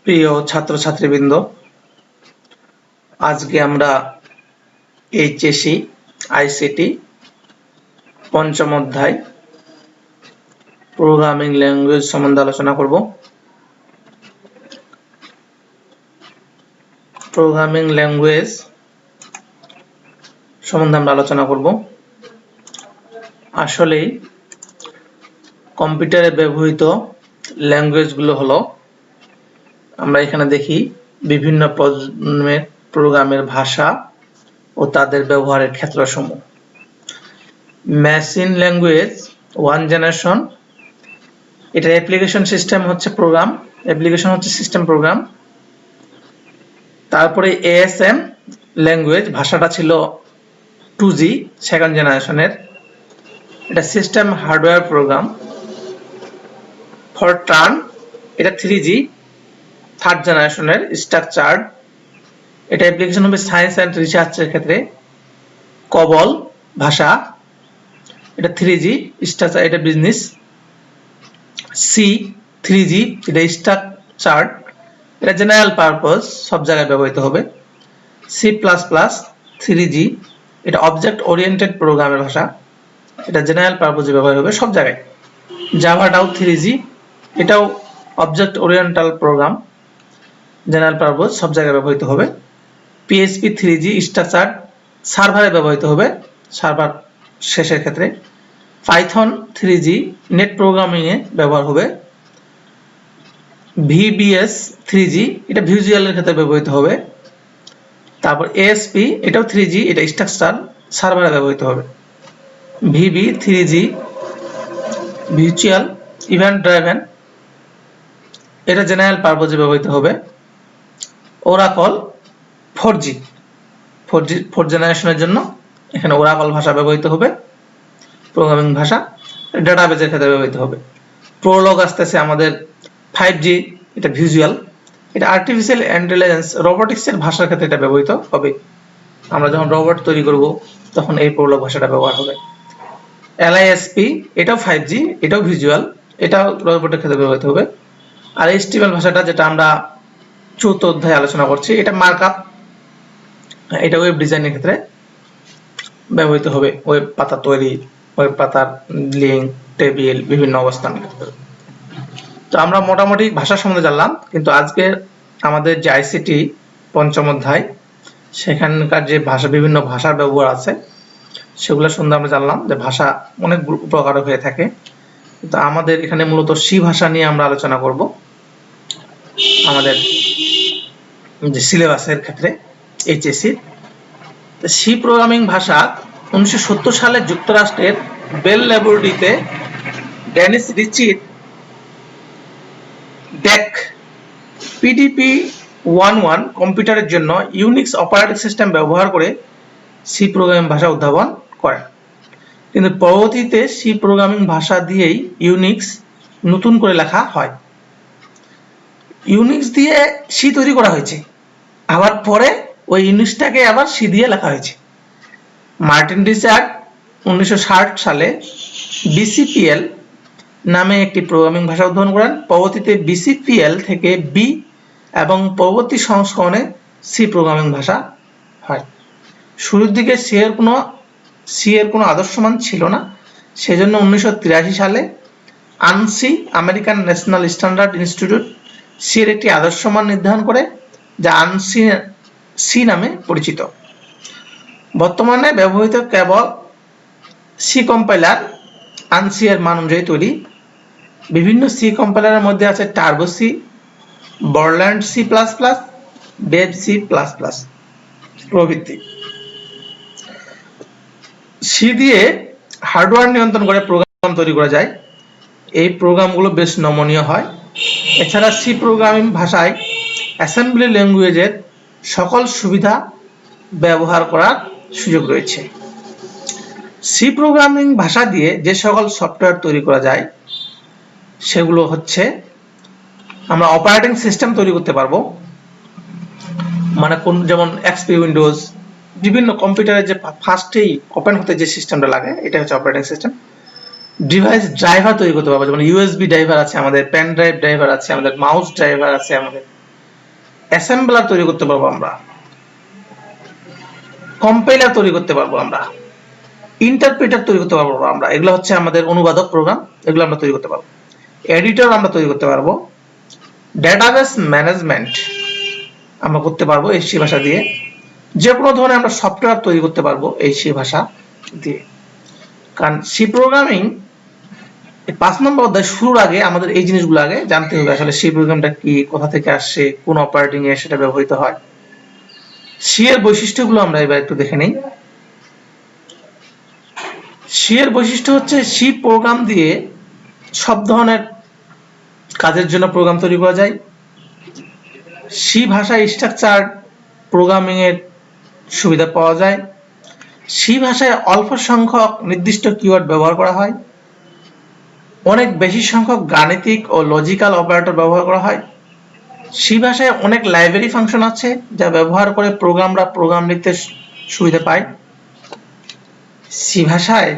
প্রিয় ছাত্রছাত্রীবৃন্দ, আজকে আমরা এইচএসসি আইসিটি পঞ্চম অধ্যায় প্রোগ্রামিং ল্যাঙ্গুয়েজ সম্বন্ধে আলোচনা করব। প্রোগ্রামিং ল্যাঙ্গুয়েজ সম্বন্ধে আমরা আলোচনা করব। আসলে কম্পিউটারে ব্যবহৃত ল্যাঙ্গুয়েজগুলো হলো, আমরা এখানে দেখি বিভিন্ন প্রজন্মের প্রোগ্রামের ভাষা ও তাদের ব্যবহারের ক্ষেত্রসমূহ। মেশিন ল্যাঙ্গুয়েজ ওয়ান জেনারেশন, এটা অ্যাপ্লিকেশন সিস্টেম হচ্ছে প্রোগ্রাম, অ্যাপ্লিকেশন হচ্ছে সিস্টেম প্রোগ্রাম। তারপরে এএসএম ল্যাঙ্গুয়েজ, ভাষাটা ছিল 2G সেকেন্ড জেনারেশনের, এটা সিস্টেম হার্ডওয়্যার প্রোগ্রাম। ফরট্রান, এটা 3G থার্ড জেনারেশনের স্ট্রাকচার্ড, এটা অ্যাপ্লিকেশন হবে সায়েন্স অ্যান্ড রিসার্চের ক্ষেত্রে। কবল ভাষা, এটা 3G স্ট্রাকচার, এটা বিজনেস। সি 3G, এটা স্ট্রাকচার্ড, এটা জেনারেল পারপাস, সব জায়গায় ব্যবহৃত হবে। সি প্লাস প্লাস 3G, এটা অবজেক্ট ওরিয়েন্টেড প্রোগ্রামের ভাষা, এটা জেনারেল পারপাসে ব্যবহার হবে সব জায়গায়। জাভাটাও 3G, এটাও object oriental program, general purpose, সব জায়গায় ব্যবহৃত হবে। পিএইচপি 3G স্ট্রাকচার্ড, সার্ভারে ব্যবহৃত হবে, সার্ভার শেষের ক্ষেত্রে। পাইথন 3G নেট প্রোগ্রামিং এ ব্যবহার হবে। VBS 3G, এটা ভিজুয়ালের ক্ষেত্রে ব্যবহৃত হবে। তারপর ASP, এটাও 3G, এটা স্ট্রাকচার, সার্ভারে ব্যবহৃত হবে। VB 3G visual event driven, এটা জেনারেল পারপোজে ব্যবহৃত হবে। ওরাকল 4G, 4th জেনারেশনের জন্য এখানে ওরাকল ভাষা ব্যবহৃত হবে, প্রোগ্রামিং ভাষা, ডাটাবেজের ক্ষেত্রে ব্যবহৃত হবে। প্রোলগ আসতেছে আমাদের 5G, এটা ভিজুয়াল, এটা আর্টিফিশিয়াল ইন্টেলিজেন্স রোবোটিক্সের ভাষার ক্ষেত্রে এটা ব্যবহৃত হবে। আমরা যখন রোবট তৈরি করব তখন এই প্রোলগ ভাষাটা ব্যবহার হবে। LISP, এটাও 5G, এটাও ভিজুয়াল, এটাও রোবটের ক্ষেত্রে ব্যবহৃত হবে। আর HTML ভাষাটা যেটা আমরা 4th অধ্যায়ে আলোচনা করছি, এটা মার্কআপ, এটা ওয়েব ডিজাইনের ক্ষেত্রে ব্যবহৃত হবে। ওয়েব পাতা তৈরি, ওয়েব পাতার লিঙ্ক, টেবিল, বিভিন্ন অবস্থানের ক্ষেত্রে। তো আমরা মোটামুটি ভাষা সম্বন্ধে জানলাম, কিন্তু আজকে আমাদের যে আইসিটি পঞ্চম অধ্যায়, সেখানকার যে ভাষা, বিভিন্ন ভাষার ব্যবহার আছে, সেগুলো সম্বন্ধে আমরা জানলাম যে ভাষা অনেক প্রকার হয়ে থাকে। তো আমাদের এখানে মূলত সি ভাষা নিয়ে আমরা আলোচনা করব আমাদের যে সিলেবাসের ক্ষেত্রে এইচএসসি। সি প্রোগ্রামিং ভাষা 1970 সালে যুক্তরাষ্ট্রের বেল ল্যাবরেটরিতে ডেনিস রিচির ডেক PDP-11 কম্পিউটারের জন্য ইউনিক্স অপারেটিং সিস্টেম ব্যবহার করে সি প্রোগ্রামিং ভাষা উদ্ভাবন করেন। কিন্তু পরবর্তীতে সি প্রোগ্রামিং ভাষা দিয়েই ইউনিক্স নতুন করে লেখা হয়। ইউনিক্স দিয়ে সি তৈরি করা হয়েছে, আবার পরে ওই ইউনিক্সটাকে আবার সি দিয়ে লেখা হয়েছে। মার্টিন রিচার্ড 1960 সালে BCPL নামে একটি প্রোগ্রামিং ভাষা উদ্ভাবন করেন। পরবর্তীতে BCPL থেকে বি এবং পরবর্তী সংস্করণে সি প্রোগ্রামিং ভাষা হয়। শুরুর দিকে সি এর কোনো আদর্শমান ছিল না, সেজন্য 1983 সালে ANSI, American National Standard Institute, C এর একটি আদর্শমান নির্ধারণ করে, যা আনসি সি নামে পরিচিত। বর্তমানে ব্যবহৃত কেবল সি কম্পাইলার আনসি এর মান অনুযায়ী তৈরি। বিভিন্ন সি কম্পাইলারের মধ্যে আছে টার্বো সি, বরল্যান্ড C++, বেব C++ প্রভৃতি। সি দিয়ে হার্ডওয়্যার নিয়ন্ত্রণ করে প্রোগ্রাম তৈরি করা যায়। এই প্রোগ্রামগুলো বেশ নমনীয় হয়। এছাড়া সি প্রোগ্রামিং ভাষায় অ্যাসেম্বলি ল্যাঙ্গুয়েজের সকল সুবিধা ব্যবহার করার সুযোগ রয়েছে। সি প্রোগ্রামিং ভাষা দিয়ে যে সকল সফটওয়্যার তৈরি করা যায় সেগুলো হচ্ছে, আমরা অপারেটিং সিস্টেম তৈরি করতে পারবো, মানে যেমন এক্সপি, উইন্ডোজ, বিভিন্ন কম্পিউটারের যে ফার্স্টেই ওপেন হতে যে সিস্টেমটা লাগে, এটা হচ্ছে অপারেটিং সিস্টেম। ডিভাইস ড্রাইভার তৈরি করতে পারবো, যেমন USB ড্রাইভার আছে আমাদের, পেন ড্রাইভ ড্রাইভার আছে আমাদের, মাউস ড্রাইভার আছে আমাদের, অ্যাসেম্বলার তৈরি করতে পারবো আমরা, কম্পাইলার তৈরি করতে পারবো আমরা, ইন্টারপ্রেটার তৈরি করতে পারবো আমরা। এগুলো হচ্ছে আমাদের অনুবাদক প্রোগ্রাম, এগুলো আমরা তৈরি করতে পারবো। এডিটর আমরা তৈরি করতে পারবো। ডেটাবেস ম্যানেজমেন্ট আমরা করতে পারবো এই সি ভাষা দিয়ে। যে কোনো ধরনের আমরা সফটওয়্যার তৈরি করতে পারবো এই সি ভাষা দিয়ে। কারণ সি প্রোগ্রামিং 5 নম্বর অধ্যায় শুরুর আগে আমাদের এই জিনিসগুলো আগে জানতে হবে, আসলে সি প্রোগ্রামটা কি, কোথা থেকে আসছে, কোন অপারেটিং এ সেটা ব্যবহৃত হয়। সি এর বৈশিষ্ট্যগুলো আমরা এবার একটু দেখে নেই। সি এর বৈশিষ্ট্য হচ্ছে সি প্রোগ্রাম দিয়ে সব ধরনের কাজের জন্য প্রোগ্রাম তৈরি করা যায়। সি ভাষায় স্ট্রাকচার প্রোগ্রামিং এর সুবিধা পাওয়া যায়। সি ভাষায় অল্প সংখ্যক নির্দিষ্ট কিওয়ার্ড ব্যবহার করা হয়। অনেক বেশি সংখ্যক গাণিতিক ও লজিক্যাল অপারেটর ব্যবহার করা হয়। সি ভাষায় অনেক লাইব্রেরি ফাংশন আছে যা ব্যবহার করে প্রোগ্রামরা প্রোগ্রাম লিখতে সুবিধা পায়। সি ভাষায়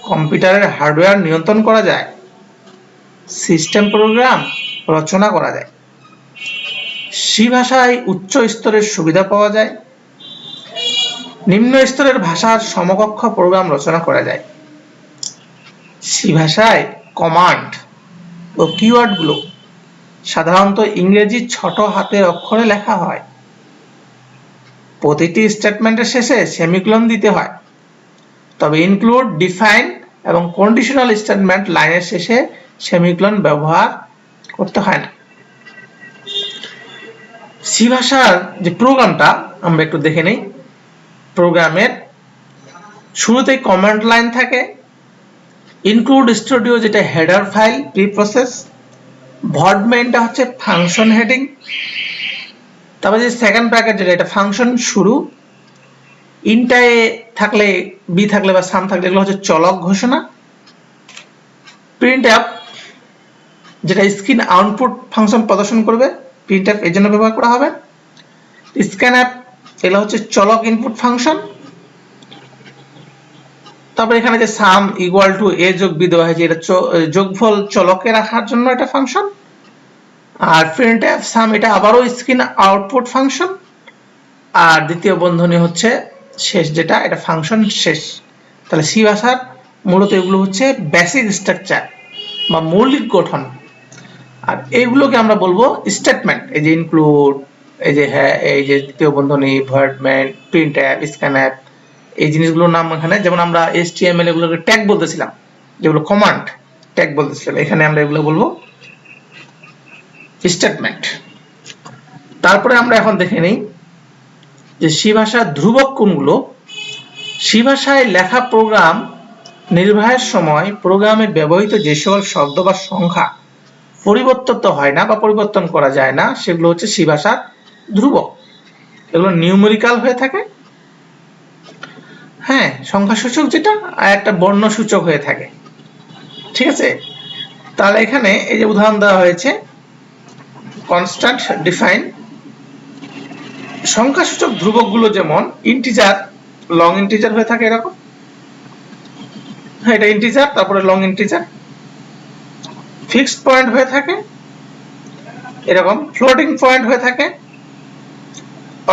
কম্পিউটারের হার্ডওয়্যার নিয়ন্ত্রণ করা যায়। সিস্টেম প্রোগ্রাম রচনা করা যায়। সি ভাষায় উচ্চ স্তরের সুবিধা পাওয়া যায়। নিম্ন স্তরের ভাষার সমকক্ষ প্রোগ্রাম রচনা করা যায়। সি ভাষায় কমান্ড ও কিওয়ার্ডগুলো সাধারণত ইংরেজি ছোট হাতের অক্ষরে লেখা হয়। প্রতিটি স্টেটমেন্টের শেষে সেমিকোলন দিতে হয়। তবে ইনক্লুড, ডিফাইন এবং কন্ডিশনাল স্টেটমেন্ট লাইনের শেষে সেমিকোলন ব্যবহার করতে হয় না। সি ভাষার যে প্রোগ্রামটা আমরা একটু দেখে নেই। প্রোগ্রামের শুরুতেই কমান্ড লাইন থাকে। ইনক্লুড স্টুডিও যেটা হেডার ফাইল প্রি প্রসেস। ভর্ব মেইনটা হচ্ছে ফাংশন হেডিং। তারপরে যে সেকেন্ড ব্র্যাকেট যেটা এটা ফাংশন শুরু। ইনটায় থাকলে, বি থাকলে বা সাম থাকলে এগুলো হচ্ছে চলক ঘোষণা। প্রিন্টএফ যেটা স্ক্রিন আউটপুট ফাংশন প্রদর্শন করবে, প্রিন্টএফ এর জন্য ব্যবহার করা হবে। স্ক্যানএফ এগুলো হচ্ছে চলক ইনপুট ফাংশন। তারপর এখানে যে সাম ইকুয়াল টু এ যোগ বি দেওয়া হয়েছে, এটা যোগফল চলকে রাখার জন্য এটা ফাংশন। আর প্রিন্টএফ সাম এটা আবারও স্ক্রিন আউটপুট ফাংশন। আর দ্বিতীয় বন্ধনী হচ্ছে শেষ যেটা, এটা ফাংশন শেষ। তাহলে সি ভাষার মূলত এগুলো হচ্ছে বেসিক স্ট্রাকচার বা মৌলিক গঠন। আর এইগুলোকে আমরা বলবো স্টেটমেন্ট। এই যে ইনক্লুড, এই যে হ্যাঁ, এই যে দ্বিতীয় বন্ধনী, ভয়েড মেইন, প্রিন্টএফ, স্ক্যানএফ, এই জিনিসগুলোর নাম এখানে, যেমন আমরা HTML এগুলোকে ট্যাগ বলতেছিলাম, যেগুলো কমান্ড ট্যাগ বলতেছিলাম, এখানে আমরা এগুলো বলবো স্টেটমেন্ট। তারপরে আমরা এখন দেখে নেই যে সি ভাষার ধ্রুবক কোনগুলো। সি ভাষায় লেখা প্রোগ্রাম নির্বাহের সময় প্রোগ্রামে ব্যবহৃত যে সকল শব্দ বা সংখ্যা পরিবর্তিত হয় না বা পরিবর্তন করা যায় না সেগুলো হচ্ছে সি ভাষার ধ্রুবক। এগুলো নিউমেরিক্যাল হয়ে থাকে, হ্যাঁ, সংখ্যা সূচক যেটা, আর একটা বর্ণ সূচক হয়ে থাকে, ঠিক আছে। তাহলে এখানে এই যে উদাহরণ দেওয়া হয়েছে, কনস্ট্যান্ট, ডিফাইন। সংখ্যা সূচক ধ্রুবকগুলো যেমন ইন্টিজার, লং ইন্টিজার হয়ে থাকে এরকম, হ্যাঁ এটা ইন্টিজার, তারপরে লং ইন্টিজার। ফিক্সড পয়েন্ট হয়ে থাকে এরকম, ফ্লোটিং পয়েন্ট হয়ে থাকে,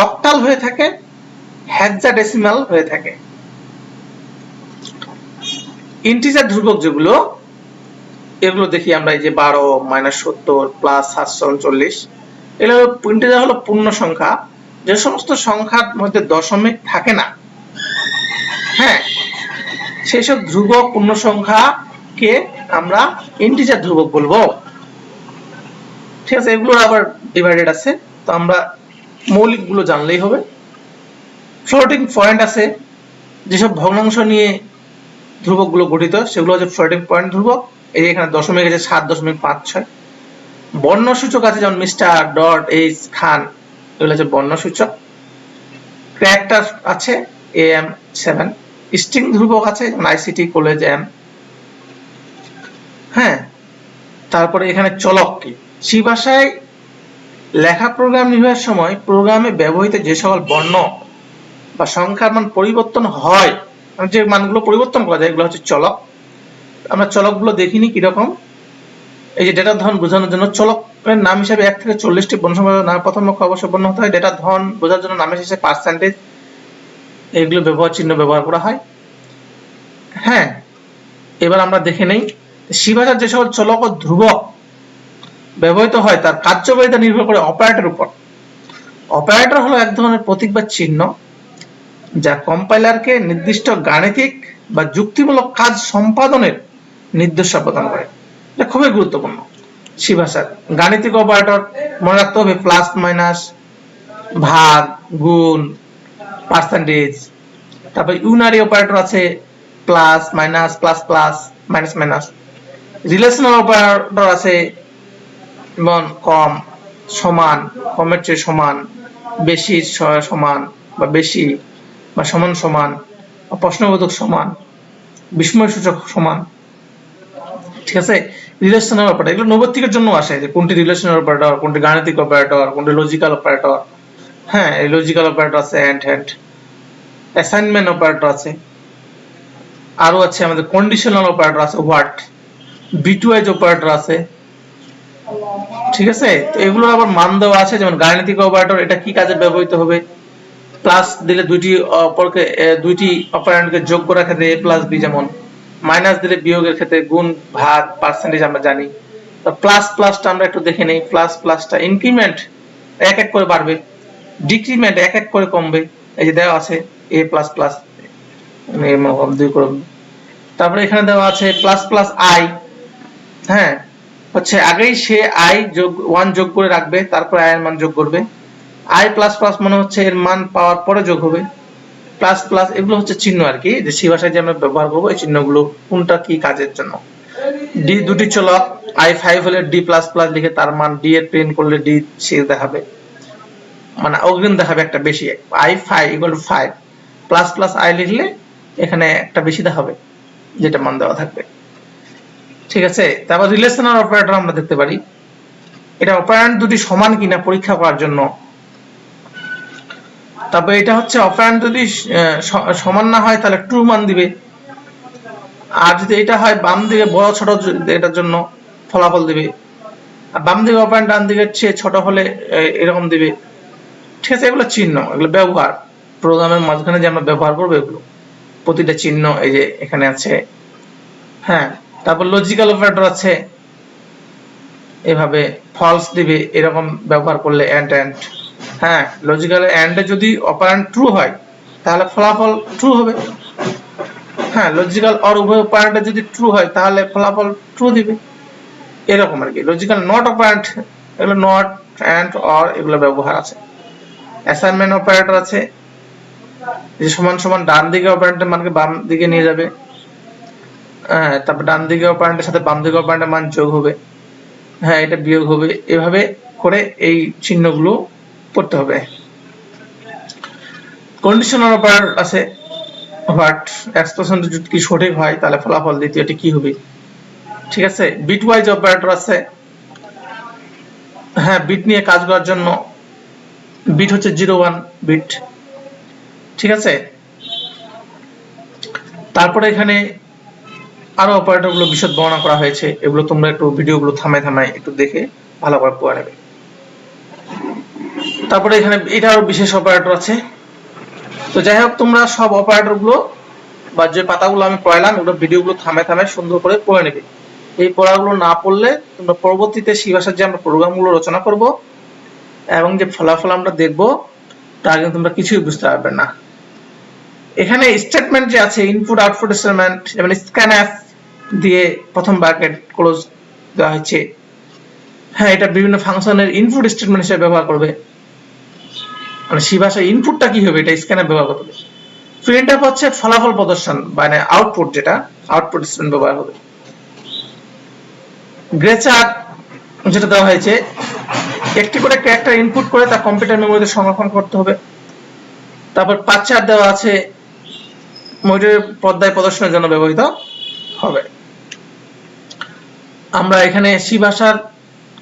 অক্টাল হয়ে থাকে, হেক্সাডেসিমাল হয়ে থাকে। ইন্টিজার ধ্রুবক যেগুলো, এগুলো দেখি আমরা, এই যে 12, -70, +740, এগুলো ইন্টিজার হলো পূর্ণ সংখ্যা। যে সমস্ত সংখ্যার মধ্যে দশমিক থাকে না, হ্যাঁ, সেই সব ধ্রুবক পূর্ণ সংখ্যাকে আমরা ইন্টিজার ধ্রুবক বলবো, ঠিক আছে। এগুলোর আবার ডিভাইডেড আছে, তো আমরা মৌলিক গুলো জানলেই হবে। ফ্লোটিং পয়েন্ট আছে, যেসব ভগ্নাংশ নিয়ে ধ্রুবক গুলো গঠিত সেগুলো হচ্ছে ফ্লোটিং পয়েন্ট ধ্রুবক। এই যে এখানে দশমিক আছে 7.56। বর্ণ সূচক আছে যেমন মিস্টার, ডট, এইচ, খান, এগুলো হচ্ছে বর্ণ সূচক। ক্যারেক্টার আছে AM7। স্ট্রিং ধ্রুবক আছে যেমন ICT, কলেজ, M, হ্যাঁ। তারপরে এখানে চলক কি, সি ভাষায় লেখা প্রোগ্রাম নির্বাহের সময় প্রোগ্রামে ব্যবহৃত যে সকল বর্ণ বা সংখ্যার মান পরিবর্তন হয়, যে মানগুলো পরিবর্তন করা যায়, এগুলো হচ্ছে চলক। আমরা চলকগুলো দেখিনি কিরকম। এই যে ডেটার ধরন বোঝানোর জন্য চলকের নাম হিসেবে 1 থেকে 40টি বর্ণসংখ্যা নাম প্রথম অক্ষর অবশ্যই বর্ণ হতে হয়। ডেটার ধরন বোঝার জন্য নামের শেষে পার্সেন্টেজ এগুলো চিহ্ন ব্যবহার করা হয়। হ্যাঁ, এবার আমরা দেখে নেই সি ভাষার যে সকল চলক ও ধ্রুবক ব্যবহৃত হয় তার কার্যকারিতা নির্ভর করে অপারেটর উপর। অপারেটর হলো এক ধরনের প্রতীক বা চিহ্ন যা কম্পাইলারকে নির্দিষ্ট গাণিতিক বা যুক্তিমূলক কাজ সম্পাদনের নির্দেশনা প্রদান করে। এটা খুবই গুরুত্বপূর্ণ। সি ভাষার গাণিতিক অপারেটর মনে রাখতে হবে প্লাস মাইনাস, ভাগ, গুণ, পার্সেন্টেজ। তারপর ইউনারি অপারেটর আছে plus minus, plus plus, minus minus. Relational operator আছে যেমন কম, সমান, কমের চেয়ে সমান, বেশি সমান বা বেশি, বা সমান সমান, প্রশ্নবোধক সমান, বিস্ময়সূচক সমান। ঠিক আছে, রিলেশনাল অপারেটর এগুলো নৈর্ব্যক্তিকের জন্য আসে, যে কোনটি রিলেশনাল অপারেটর, কোনটি গাণিতিক অপারেটর, কোনটি লজিক্যাল অপারেটর। হ্যাঁ, এই লজিক্যাল অপারেটর আছে এন্ড অ্যাসাইনমেন্ট অপারেটর আছে, আরো আছে আমাদের কন্ডিশনাল অপারেটর আছে হোয়াট, বিটওয়াইজ অপারেটর আছে। ঠিক আছে, তো এগুলো আবার মান দেওয়া আছে, যেমন গাণিতিক অপারেটর এটা কি কাজে ব্যবহৃত হবে, প্লাস দিলে দুইটি অপারেন্ডকে যোগ করার ক্ষেত্রে a প্লাস b, যেমন মাইনাস দিলে বিয়োগের ক্ষেত্রে গুণ, ভাগ, পার্সেন্টেজ আমরা জানি। তো প্লাস প্লাসটা আমরা একটু দেখে নেই। প্লাস প্লাসটা ইনক্রিমেন্ট এক এক করে বাড়বে, ডিক্রিমেন্ট এক এক করে কমবে। এই যে দেওয়া আছে a প্লাস প্লাস 2 করে। তারপরে এখানে দেওয়া আছে প্লাস প্লাস i। হ্যাঁ, হচ্ছে আগেই সে i যোগ 1 যোগ করে রাখবে, তারপর i এর মান যোগ করবে। i প্লাস প্লাস মনে হচ্ছে এর মান পাওয়ার পরে যোগ হবে। প্লাস প্লাস এগুলো হচ্ছে চিহ্ন আর কি, যে সি ভাষায় যে আমরা ব্যবহার করবো এই চিহ্নগুলো কোনটা কি কাজের জন্য। ডি দুটি চলক, i5 হলে d প্লাস প্লাস লিখে তার মান d এর প্রিন্ট করলে d সে দেখাবে, মানে অগ্রিম দেখাবে একটা বেশি। i5 = 5 প্লাস প্লাস i লিখলে এখানে একটা বেশি দেখাবে, যেটা মান দেওয়া থাকবে। ঠিক আছে, তারপর রিলেশনাল অপারেটর আমরা দেখতে পারি, এটা অপারেন্ড দুটি সমান কিনা পরীক্ষা করার জন্য। তারপর এটা হচ্ছে অপারেন্ড যদি সমান না হয় তাহলে ট্রু মান দিবে, আর যদি এটা হয় বাম দিকে বড় ছোট এটার জন্য ফলাফল দিবে, আর বাম দিকে অপারেন্ড ডান দিকের চেয়ে ছোট হলে এরকম দিবে। ঠিক আছে, এগুলো চিহ্ন, এগুলো ব্যবহার প্রোগ্রামের মাঝখানে যে আমরা ব্যবহার করবো এগুলো প্রতিটা চিহ্ন এই যে এখানে আছে। হ্যাঁ, তারপর লজিক্যাল অপারেটর আছে, এভাবে ফলস দিবে এরকম ব্যবহার করলে এন্ড। হ্যাঁ, লজিক্যাল এন্ডে যদি অপারেন্ড ট্রু হয় তাহলে ফলাফল ট্রু হবে। হ্যাঁ, লজিক্যাল অর উভয় অপারেন্ডে যদি ট্রু হয় তাহলে ফলাফল ট্রু দিবে, এরকম আর কি। লজিক্যাল নট অপারেন্ড, এগুলো নট, এন্ড, অর এগুলো ব্যবহার আছে। অ্যাসাইনমেন্ট অপারেটর আছে, যে সমান সমান ডান দিকে অপারেন্ডের মানকে বাম দিকে নিয়ে যাবে। হ্যাঁ, তারপর ডান দিকে অপারেন্ডের সাথে বাম দিকে অপারেন্ডের মান যোগ হবে। হ্যাঁ, এটা বিয়োগ হবে, এভাবে করে এই চিহ্নগুলো পড়তে হবে। কন্ডিশনাল অপারেটর আছে, হোয়াট এক্সপ্রেশন যদি কি সঠিক হয় তাহলে ফলাফল দ্বিতীয়টি কি হবে। ঠিক আছে, বিটওয়াইজ অপারেটর আছে। হ্যাঁ, বিট নিয়ে কাজ করার জন্য বিট হচ্ছে 0-1 বিট। ঠিক আছে, তারপরে এখানে আরো অপারেটরগুলো বিশদ বর্ণনা করা হয়েছে, এগুলো তোমরা একটু ভিডিওগুলো থামায় থামায় একটু দেখে ভালো করে পড়ে নেবে। তারপরে এখানে এটা আরো বিশেষ অপারেটর আছে। তো যাই হোক, তোমরা সব অপারেটরগুলো বা যে পাতাগুলো আমি পড়াইলাম এগুলো ভিডিওগুলো থামায় থামায় সুন্দর করে পড়ে নেবে। এই পড়াগুলো না পড়লে তোমরা পরবর্তীতে সি ভাষার যে আমরা প্রোগ্রামগুলো রচনা করব এবং যে ফলাফল আমরা দেখব তা কিন্তু তোমরা কিছুই বুঝতে পারবে না। এখানে স্টেটমেন্ট যে আছে, ইনপুট আউটপুট স্টেটমেন্ট, যেমন স্ক্যানএফ দিয়ে প্রথম ব্র্যাকেট ক্লোজ দেওয়া হয়েছে। হ্যাঁ, এটা বিভিন্ন ফাংশনের ইনপুট স্টেটমেন্ট হিসেবে ব্যবহার করবে, মানে সি ভাষায় ইনপুটটা কি হবে এটা স্ক্যানএফ ব্যবহার করবে। প্রিন্টএফ হচ্ছে ফলাফল প্রদর্শন, মানে আউটপুট, যেটা আউটপুট স্টেটমেন্ট ব্যবহার হবে। গ্রেচার যেটা দেওয়া হয়েছে, একটি করে ক্যারেক্টার ইনপুট করে তা কম্পিউটার মেমোরিতে সংরক্ষণ করতে হবে। তারপর পাঁচার দেওয়া আছে, মনিটরের পর্দায় প্রদর্শনের জন্য ব্যবহৃত হবে। আমরা এখানে সি ভাষার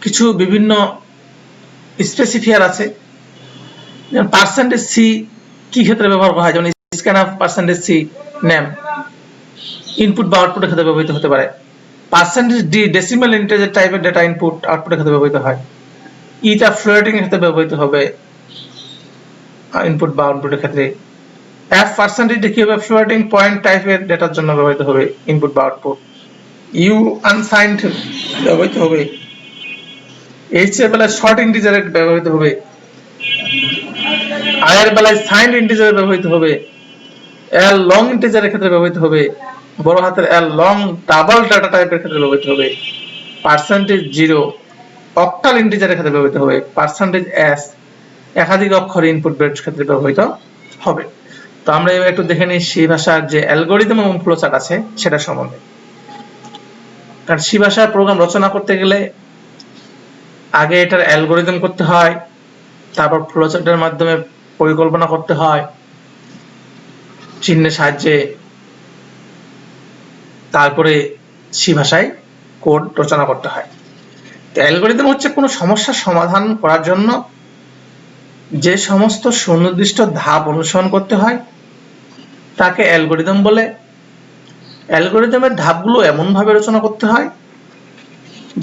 কিছু বিভিন্ন স্পেসিফায়ার আছে, যেমন পার্সেন্টেজ সি কি ক্ষেত্রে ব্যবহার করা হয়, যেমন scanf percentage C name input বা আউটপুটের ক্ষেত্রে ব্যবহৃত হতে পারে। পার্সেন্টেজ ডি ডেসিমাল ইন্টিজার টাইপের ডেটা ইনপুট আউটপুটের ক্ষেত্রে ব্যবহৃত হয়। ইটা ফ্লোটিং এর ক্ষেত্রে ব্যবহৃত হবে ইনপুট বা আউটপুটের ক্ষেত্রে। এফ পার্সেন্টেজ কি হবে ফ্লোটিং পয়েন্ট টাইপের ডেটার জন্য ব্যবহৃত হবে ইনপুট বা আউটপুট। ইউ আনসাইন্ড ব্যবহৃত হবে। এইচ এর বেলায় শর্ট ইন্টিজারে ব্যবহৃত হবে। আই এর বেলায় সাইন্ড ইন্টিজারে ব্যবহৃত হবে। এল লং ইন্টিজারের ক্ষেত্রে ব্যবহৃত হবে। বড় হাতের এল লং ডাবল ডাটা টাইপের ক্ষেত্রে ব্যবহৃত হবে। পার্সেন্টেজ জিরো অক্টাল ইন্টিজারের ক্ষেত্রে ব্যবহৃত হবে। পার্সেন্টেজ এস একাধিক অক্ষর ইনপুট বের ক্ষেত্রে ব্যবহৃত হবে। তো আমরা এবার একটু দেখে নিই সি ভাষার যে অ্যালগরিদম এবং ফ্লোচার্ট আছে সেটা সম্বন্ধে। কারণ সি ভাষার প্রোগ্রাম রচনা করতে গেলে আগে এটার অ্যালগরিদম করতে হয়, তারপর ফ্লোচার্টের মাধ্যমে পরিকল্পনা করতে হয় চিহ্নের সাহায্যে, তারপরে সি ভাষায় কোড রচনা করতে হয়। তো অ্যালগরিদম হচ্ছে কোনো সমস্যার সমাধান করার জন্য যে সমস্ত সুনির্দিষ্ট ধাপ অনুসরণ করতে হয় তাকে অ্যালগরিদম বলে। অ্যালগরিদমের ধাপগুলো এমনভাবে রচনা করতে হয়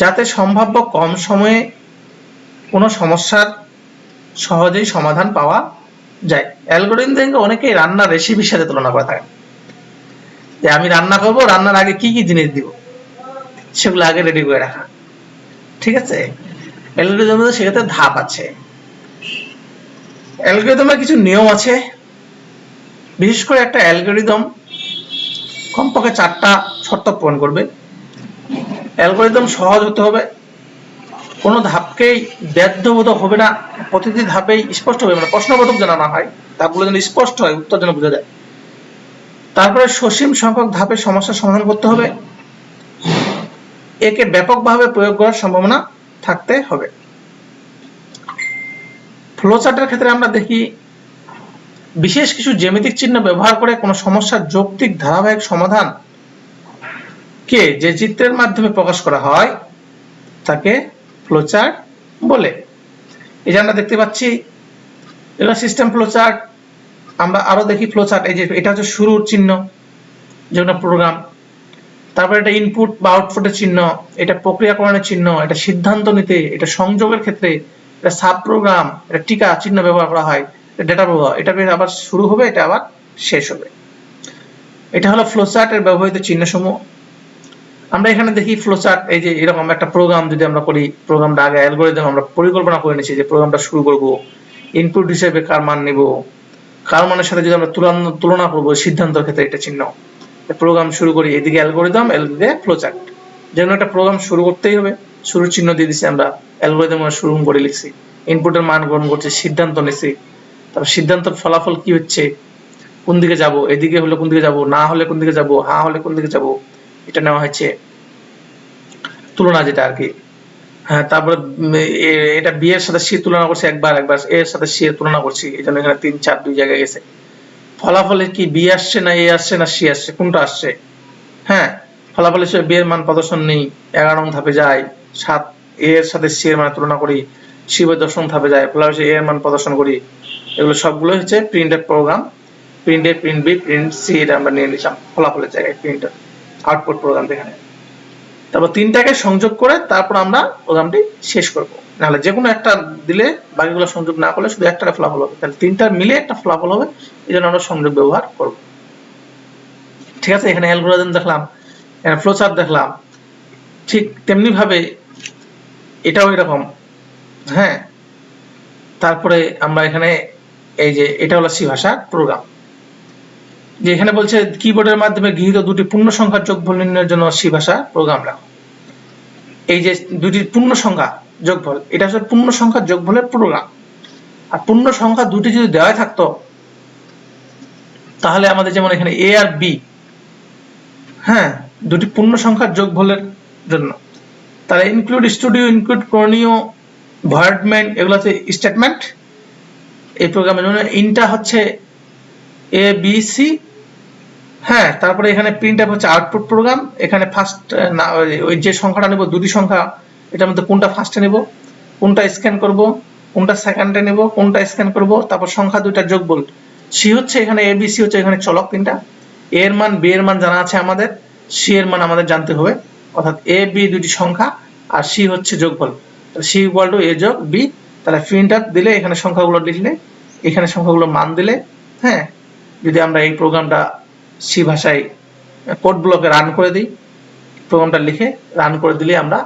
যাতে সম্ভাব্য কম সময়ে কোনো সমস্যার সহজেই সমাধান পাওয়া যায়। অ্যালগরিদমকে অনেকেই রান্নার রেসিপির সাথে তুলনা করে থাকে, যে আমি রান্না করব, রান্নার আগে কি কি জিনিস দিব সেগুলো আগে রেডি করে রাখা। ঠিক আছে, অ্যালগরিদমের সেক্ষেত্রে ধাপ আছে। অ্যালগরিদমের কিছু নিয়ম আছে। বিশেষ করে একটা অ্যালগরিদম কমপক্ষে 4টা শর্ত পূরণ করবে। অ্যালগরিদম সহজ হতে হবে, কোনো ধাপকেই দ্ব্যর্থবোধক হবে না, প্রতিটি ধাপেই স্পষ্ট হবে, মানে প্রশ্নবোধক যেন না হয়, ধাপগুলো যেন স্পষ্ট হয়, উত্তর যেন বোঝা যায়। তারপরে সসীম সংখ্যক ধাপে সমস্যার সমাধান করতে হবে। একে ব্যাপকভাবে প্রয়োগ করার সম্ভাবনা থাকতে হবে। ফ্লোচার্টের ক্ষেত্রে আমরা দেখি বিশেষ কিছু জ্যামিতিক চিহ্ন ব্যবহার করে কোনো সমস্যার যৌক্তিক ধারাবাহিক সমাধান কে যে চিত্রের মাধ্যমে প্রকাশ করা হয় তাকে ফ্লোচার্ট বলে। এই যে আমরা দেখতে পাচ্ছি এটা সিস্টেম ফ্লোচার্ট। আমরা আরো দেখি ফ্লোচার্ট, এই যে এটা হচ্ছে শুরুর চিহ্ন যেটা প্রোগ্রাম, তারপরে এটা ইনপুট বা আউটপুটের চিহ্ন, এটা প্রক্রিয়াকরণের চিহ্ন, এটা সিদ্ধান্ত নিতে, এটা সংযোগের ক্ষেত্রে, এটা সাব প্রোগ্রাম, এটা টিকা চিহ্ন ব্যবহার করা হয়, ডেটা প্রবাহ, এটা আবার শুরু হবে, এটা আবার শেষ হবে। এটা হলো ফ্লোচার্টের ব্যবহৃত চিহ্নসমূহ। আমরা এখানে দেখি ফ্লোচার্ট, এই যে এরকম একটা প্রোগ্রাম যদি আমরা করি, প্রোগ্রামটা আগে অ্যালগরিদম আমরা পরিকল্পনা করে নিয়েছি যে প্রোগ্রামটা শুরু করব, ইনপুট হিসেবে কার মান নেব, কার মানের সাথে যদি আমরা তুলনা করব সিদ্ধান্তের ক্ষেত্রে এটা চিহ্ন। প্রোগ্রাম শুরু করি, এদিকে অ্যালগরিদম, এদিকে ফ্লোচার্ট। যেন একটা প্রোগ্রাম শুরু করতেই হবে, শুরুর চিহ্ন দিয়ে দিচ্ছি আমরা, অ্যালগরিদম শুরু করে লিখছি, ইনপুটের মান গ্রহণ করছি, সিদ্ধান্ত নিচ্ছি, তারপর সিদ্ধান্তের ফলাফল কি হচ্ছে, কোন দিকে যাব, এদিকে হলে কোন দিকে যাব, না হলে কোন দিকে যাব, হ্যাঁ হলে কোন দিকে যাব, এটা নেওয়া হয়েছে তুলনা, যেটা আর কি। হ্যাঁ, তারপরে এটা বি এর সাথে সি তুলনা করছি, একবার এ এর সাথে সি এর তুলনা করছি, এই জন্য এখানে 3 4 2 জায়গায় গেছে। ফলাফলে কি বি আসছে না এ আসছে না সি আসছে, কোনটা আসছে? হ্যাঁ, ফলাফল হিসেবে বি এর মান প্রদর্শন নেই, 11 নং ধাপে যায়, 7 এ এর সাথে সি এর মান তুলনা করি, সি 10 নং ধাপে যায়, ফলাফল হিসেবে এ এর মান প্রদর্শন করি। এগুলো সবগুলো হচ্ছে প্রিন্টের প্রোগ্রাম, প্রিন্ট এ, প্রিন্ট বি, প্রিন্ট সি, এটা আমরা নিয়ে নিলাম ফলাফলের জায়গায় প্রিন্টার আউটপুট প্রোগ্রাম এখানে। তারপর 3টাকে সংযোগ করে তারপর আমরা প্রোগ্রামটি শেষ করব। নাহলে যে কোনো একটা দিলে বাকিগুলো সংযোগ না করলে শুধু একটা ফলাফল হবে, তাহলে 3টা মিলে একটা ফলাফল হবে, এই জন্য আমরা সংযোগ ব্যবহার করব। ঠিক আছে, এখানে অ্যালগরিদম দেখলাম, এখানে ফ্লোচার্ট দেখলাম, ঠিক তেমনি ভাবে এটাও এরকম। হ্যাঁ, তারপরে আমরা এখানে এই যে এটা হলো সি ভাষার প্রোগ্রাম, যে এখানে বলছে কিবোর্ডের মাধ্যমে গৃহীত দুটি পূর্ণ সংখ্যার যোগফল নির্ণয়ের জন্য সি ভাষা প্রোগ্রাম লেখো। এই যে দুটি পূর্ণ সংখ্যা যোগফল, এটা হচ্ছে পূর্ণ সংখ্যার যোগফলের প্রোগ্রাম। আর পূর্ণ সংখ্যা দুটি যদি দেওয়া থাকতো তাহলে আমাদের যেমন এখানে এ আর বি, হ্যাঁ, দুটি পূর্ণ সংখ্যার যোগফলের জন্য, তাহলে ইনক্লুড স্টুডিও, ইনক্লুড করণীয়, ভয়েডমেন্ট, এগুলো হচ্ছে স্টেটমেন্ট এই প্রোগ্রামের জন্য। ইনটা হচ্ছে এ বি সি, হ্যাঁ, তারপরে এখানে প্রিন্টএফ হচ্ছে আউটপুট প্রোগ্রাম। এখানে ফার্স্ট ওই যে সংখ্যাটা নেব, দুটি সংখ্যা, এটার মধ্যে কোনটা ফার্স্টে নেব, কোনটা স্ক্যান করব, কোনটা সেকেন্ডে নেব, কোনটা স্ক্যান করব, তারপর সংখ্যা দুইটার যোগফল। সি হচ্ছে এখানে এ বি সি হচ্ছে এখানে চলক তিনটা, এ এর মান, বি এর মান জানা আছে আমাদের, সি এর মান আমাদের জানতে হবে। অর্থাৎ এ বি দুটি সংখ্যা আর সি হচ্ছে যোগফল, সি ইকুয়াল টু এ যোগ বি। তাহলে প্রিন্টআপ দিলে এখানে সংখ্যাগুলো লিখলে, এখানে সংখ্যাগুলো মান দিলে, হ্যাঁ, যদি আমরা এই প্রোগ্রামটা সি ভাষায় কোড ব্লকে রান করে দিই, প্রোগ্রামটা লিখে রান করে দিলে আমরা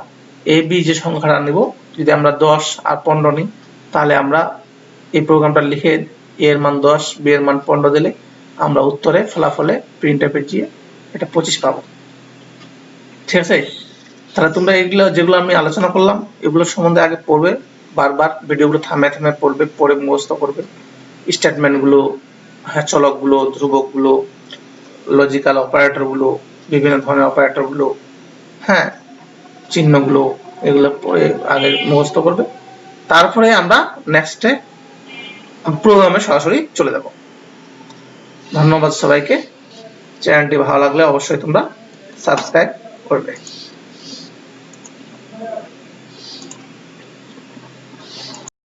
এ বি যে সংখ্যাটা নিব, যদি আমরা 10 আর 15 নিই, তাহলে আমরা এই প্রোগ্রামটা লিখে এর মান 10, বি এর মান 15 দিলে আমরা উত্তরে ফলাফলে প্রিন্টআপে গিয়ে এটা 25 পাবো। ঠিক আছে? তাহলে তোমরা এগুলো যেগুলো আমি আলোচনা করলাম এগুলো সম্বন্ধে আগে পড়বে, বারবার ভিডিওগুলো থামে থামে পড়বে, পড়ে মুখস্থ করবে স্টেটমেন্টগুলো, হ্যাঁ, চলকগুলো, ধ্রুবকগুলো, লজিক্যাল অপারেটরগুলো, বিভিন্ন ধরনের অপারেটরগুলো, হ্যাঁ, চিহ্নগুলো, এগুলো পড়ে আগে মুখস্থ করবে। তারপরে আমরা নেক্সটে প্রোগ্রামে সরাসরি চলে যাব। ধন্যবাদ সবাইকে। চ্যানেলটি ভালো লাগলে অবশ্যই তোমরা সাবস্ক্রাইব করবে।